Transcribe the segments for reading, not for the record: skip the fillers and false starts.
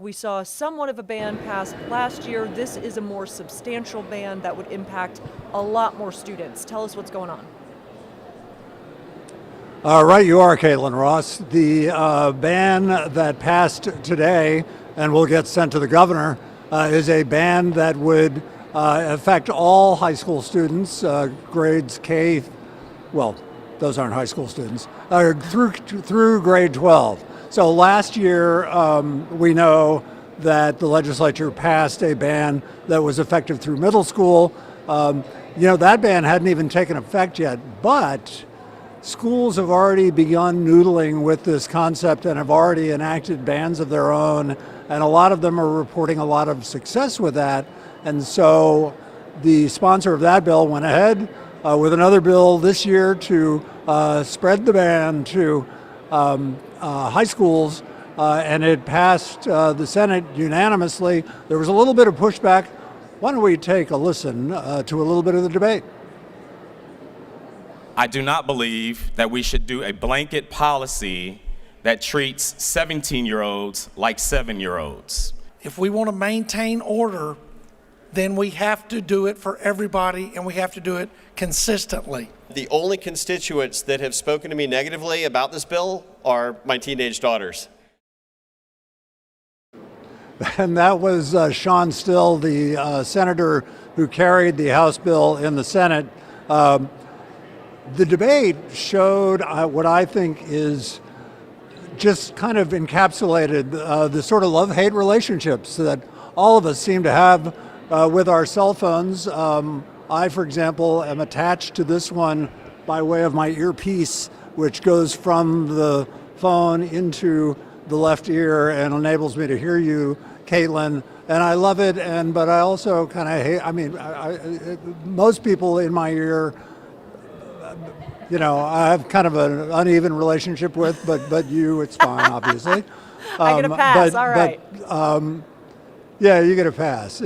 We saw somewhat of a ban passed last year. This is a more substantial ban that would impact a lot more students. Tell us what's going on. Right, you are, Caitlin Ross. The ban that passed today and will get sent to the governor is a ban that would affect all high school students, grades K, well, those aren't high school students, through grade 12. So last year, we know that the legislature passed a ban that was effective through middle school. That ban hadn't even taken effect yet, but schools have already begun noodling with this concept and have already enacted bans of their own, and a lot of them are reporting a lot of success with that. And so the sponsor of that bill went ahead with another bill this year to spread the ban to high schools, and it passed the Senate unanimously. There was a little bit of pushback. Why don't we take a listen to a little bit of the debate? I do not believe that we should do a blanket policy that treats 17-year-olds like 7-year-olds. If we want to maintain order, then we have to do it for everybody, and we have to do it consistently. The only constituents that have spoken to me negatively about this bill are my teenage daughters. And that was Sean Still, the senator who carried the House bill in the Senate. The debate showed what I think is just kind of encapsulated the sort of love-hate relationships that all of us seem to have with our cell phones. I, for example, am attached to this one by way of my earpiece, which goes from the phone into the left ear and enables me to hear you, Caitlin. And I love it, but I also kind of hate, most people in my ear, I have kind of an uneven relationship with, but you, it's fine, obviously. I get a pass, all right. Yeah, you get a pass.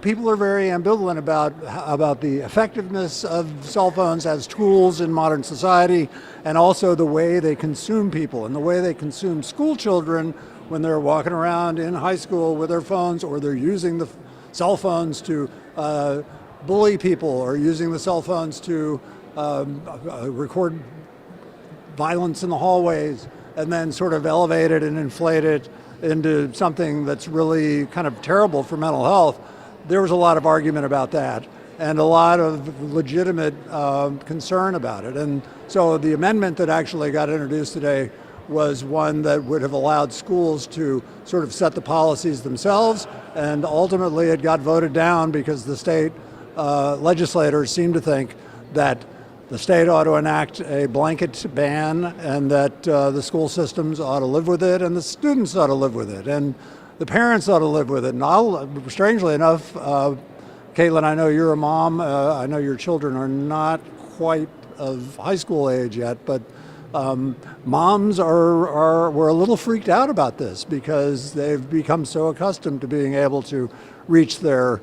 People are very ambivalent about the effectiveness of cell phones as tools in modern society, and also the way they consume people and the way they consume school children when they're walking around in high school with their phones, or they're using the cell phones to bully people, or using the cell phones to record violence in the hallways, and then sort of elevate it and inflate it into something that's really kind of terrible for mental health. There was a lot of argument about that, and a lot of legitimate concern about it. And so the amendment that actually got introduced today was one that would have allowed schools to sort of set the policies themselves, and ultimately it got voted down because the state legislators seem to think that the state ought to enact a blanket ban, and that the school systems ought to live with it, and the students ought to live with it, and the parents ought to live with it. And strangely enough, Caitlin, I know you're a mom. I know your children are not quite of high school age yet, but moms were a little freaked out about this because they've become so accustomed to being able to reach their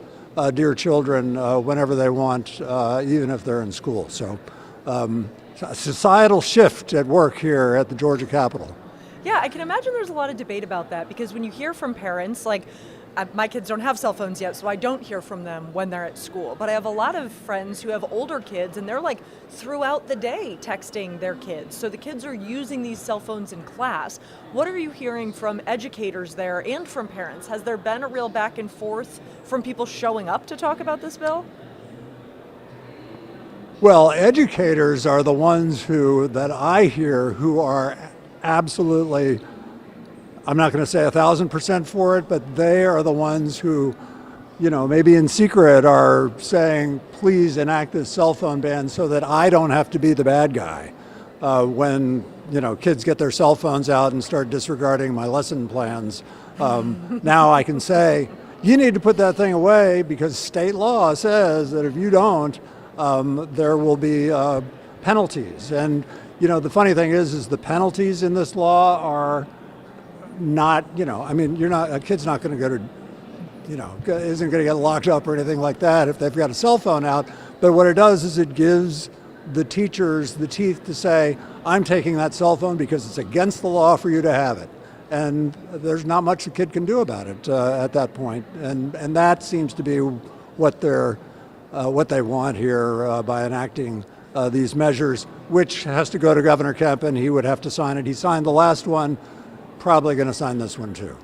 dear children whenever they want, even if they're in school. So a societal shift at work here at the Georgia Capitol. Yeah, I can imagine there's a lot of debate about that, because when you hear from parents, like my kids don't have cell phones yet, so I don't hear from them when they're at school. But I have a lot of friends who have older kids, and they're like throughout the day texting their kids. So the kids are using these cell phones in class. What are you hearing from educators there and from parents? Has there been a real back and forth from people showing up to talk about this bill? Well, educators are the ones that I hear who are absolutely, I'm not going to say 1,000% for it, but they are the ones who, maybe in secret are saying, please enact this cell phone ban so that I don't have to be the bad guy when, kids get their cell phones out and start disregarding my lesson plans. Now I can say, you need to put that thing away because state law says that if you don't, there will be penalties. And the funny thing is the penalties in this law are not, a kid's not going to go to, isn't going to get locked up or anything like that if they've got a cell phone out. But what it does is it gives the teachers the teeth to say, I'm taking that cell phone because it's against the law for you to have it. and there's not much a kid can do about it at that point. And that seems to be what they want here by enacting these measures, which has to go to Governor Kemp, and he would have to sign it. He signed the last one, probably going to sign this one too.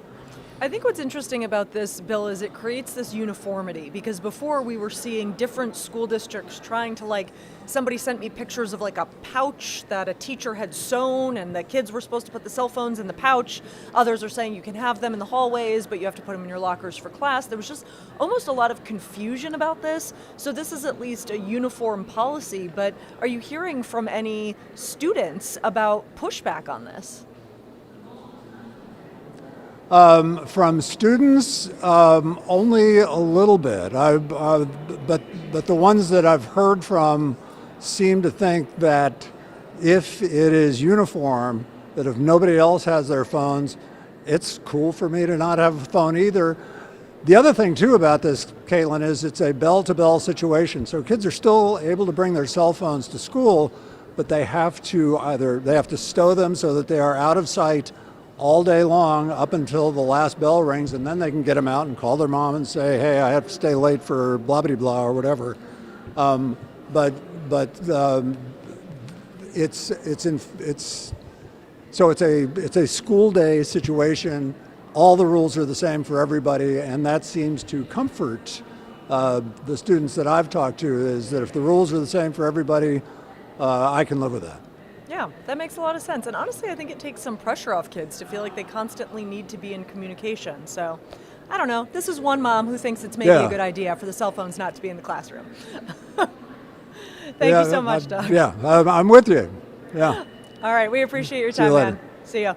I think what's interesting about this bill is it creates this uniformity, because before we were seeing different school districts trying to, like, somebody sent me pictures of like a pouch that a teacher had sewn and the kids were supposed to put the cell phones in the pouch. Others are saying you can have them in the hallways, but you have to put them in your lockers for class. There was just almost a lot of confusion about this. So this is at least a uniform policy, but are you hearing from any students about pushback on this? From students, only a little bit. But the ones that I've heard from seem to think that if it is uniform, that if nobody else has their phones, it's cool for me to not have a phone either. The other thing too about this, Caitlin, is it's a bell-to-bell situation. So kids are still able to bring their cell phones to school, but they have to stow them so that they are out of sight all day long up until the last bell rings, and then they can get them out and call their mom and say, hey, I have to stay late for blah blah blah or whatever. It's a school day situation. All the rules are the same for everybody, and that seems to comfort the students that I've talked to, is that if the rules are the same for everybody, I can live with that. Yeah, that makes a lot of sense. And honestly, I think it takes some pressure off kids to feel like they constantly need to be in communication. So, I don't know. This is one mom who thinks it's maybe a good idea for the cell phones not to be in the classroom. Thank you so much, Doug. I'm with you. Yeah. All right, we appreciate your See you time, later. man. See ya.